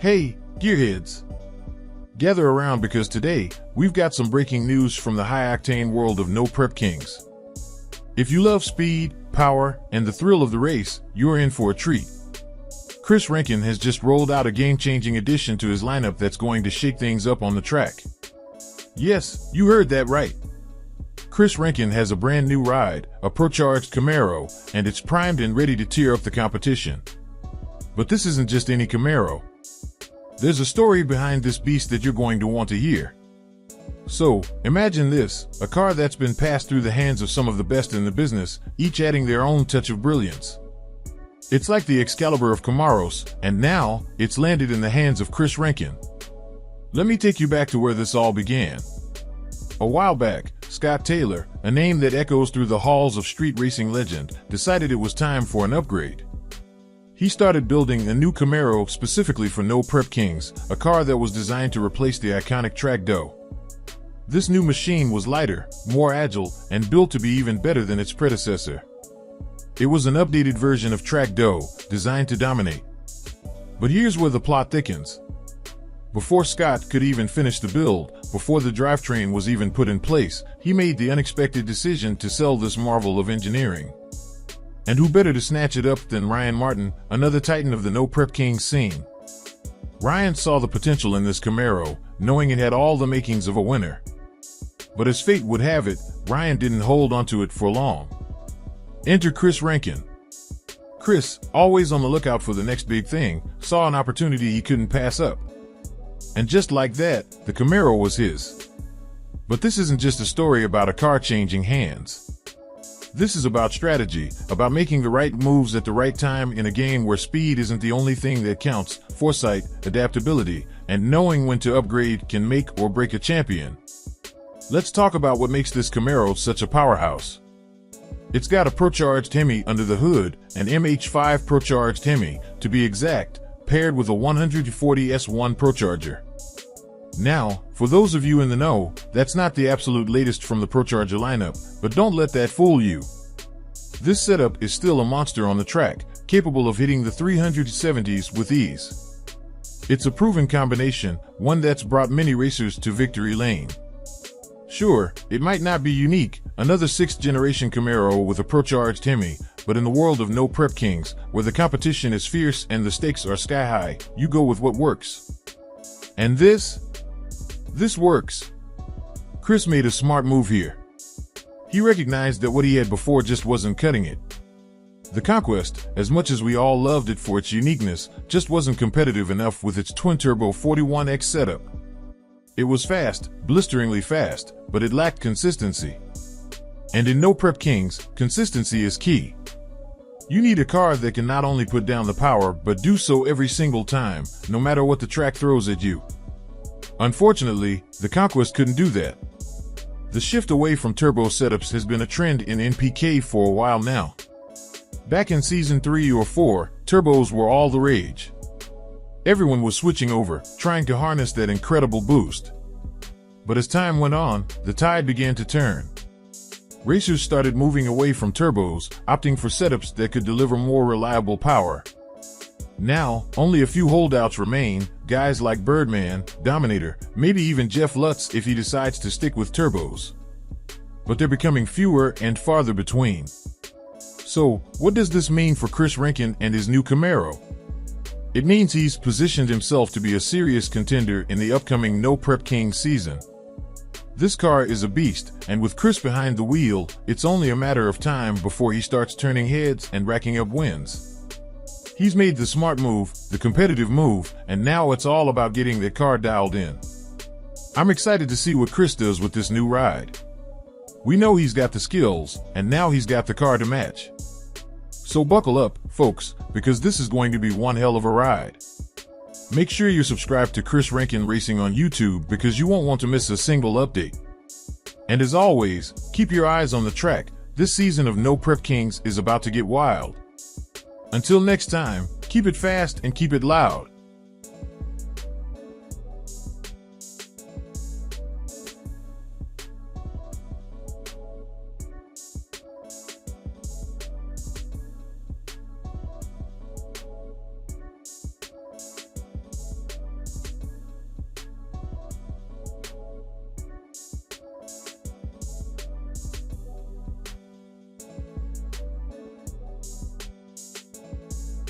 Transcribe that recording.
Hey, gearheads! Gather around because today, we've got some breaking news from the high-octane world of No Prep Kings. If you love speed, power, and the thrill of the race, you're in for a treat. Chris Rankin has just rolled out a game-changing addition to his lineup that's going to shake things up on the track. Yes, you heard that right. Chris Rankin has a brand new ride, a Procharged Camaro, and it's primed and ready to tear up the competition. But this isn't just any Camaro. There's a story behind this beast that you're going to want to hear. So, imagine this, a car that's been passed through the hands of some of the best in the business, each adding their own touch of brilliance. It's like the Excalibur of Camaros, and now, it's landed in the hands of Chris Rankin. Let me take you back to where this all began. A while back, Scott Taylor, a name that echoes through the halls of street racing legend, decided it was time for an upgrade. He started building a new Camaro specifically for No Prep Kings, a car that was designed to replace the iconic Track Doe. This new machine was lighter, more agile, and built to be even better than its predecessor. It was an updated version of Track Doe, designed to dominate. But here's where the plot thickens. Before Scott could even finish the build, before the drivetrain was even put in place, he made the unexpected decision to sell this marvel of engineering. And who better to snatch it up than Ryan Martin, another titan of the No Prep Kings scene. Ryan saw the potential in this Camaro, knowing it had all the makings of a winner. But as fate would have it, Ryan didn't hold onto it for long. Enter Chris Rankin. Chris, always on the lookout for the next big thing, saw an opportunity he couldn't pass up. And just like that, the Camaro was his. But this isn't just a story about a car changing hands. This is about strategy, about making the right moves at the right time in a game where speed isn't the only thing that counts. Foresight, adaptability, and knowing when to upgrade can make or break a champion. Let's talk about what makes this Camaro such a powerhouse. It's got a Procharged Hemi under the hood, an MH5 Procharged Hemi, to be exact, paired with a 140S1 Procharger. Now, for those of you in the know, that's not the absolute latest from the Procharger lineup, but don't let that fool you. This setup is still a monster on the track, capable of hitting the 370s with ease. It's a proven combination, one that's brought many racers to victory lane. Sure, it might not be unique, another 6th generation Camaro with a Procharged Hemi, but in the world of No Prep Kings, where the competition is fierce and the stakes are sky high, you go with what works. And this works. Chris made a smart move here. He recognized that what he had before just wasn't cutting it. The Conquest, as much as we all loved it for its uniqueness, just wasn't competitive enough with its twin-turbo 41X setup. It was fast, blisteringly fast, but it lacked consistency. And in No Prep Kings, consistency is key. You need a car that can not only put down the power, but do so every single time, no matter what the track throws at you. Unfortunately, the Conquest couldn't do that. The shift away from turbo setups has been a trend in NPK for a while now. Back in season 3 or 4, turbos were all the rage. Everyone was switching over, trying to harness that incredible boost. But as time went on, the tide began to turn. Racers started moving away from turbos, opting for setups that could deliver more reliable power. Now, only a few holdouts remain, guys like Birdman, Dominator, maybe even Jeff Lutz if he decides to stick with turbos. But they're becoming fewer and farther between. So, what does this mean for Chris Rankin and his new Camaro? It means he's positioned himself to be a serious contender in the upcoming No Prep Kings season. This car is a beast, and with Chris behind the wheel, it's only a matter of time before he starts turning heads and racking up wins. He's made the smart move, the competitive move, and now it's all about getting that car dialed in. I'm excited to see what Chris does with this new ride. We know he's got the skills, and now he's got the car to match. So buckle up, folks, because this is going to be one hell of a ride. Make sure you're subscribed to Chris Rankin Racing on YouTube because you won't want to miss a single update. And as always, keep your eyes on the track. This season of No Prep Kings is about to get wild. Until next time, keep it fast and keep it loud.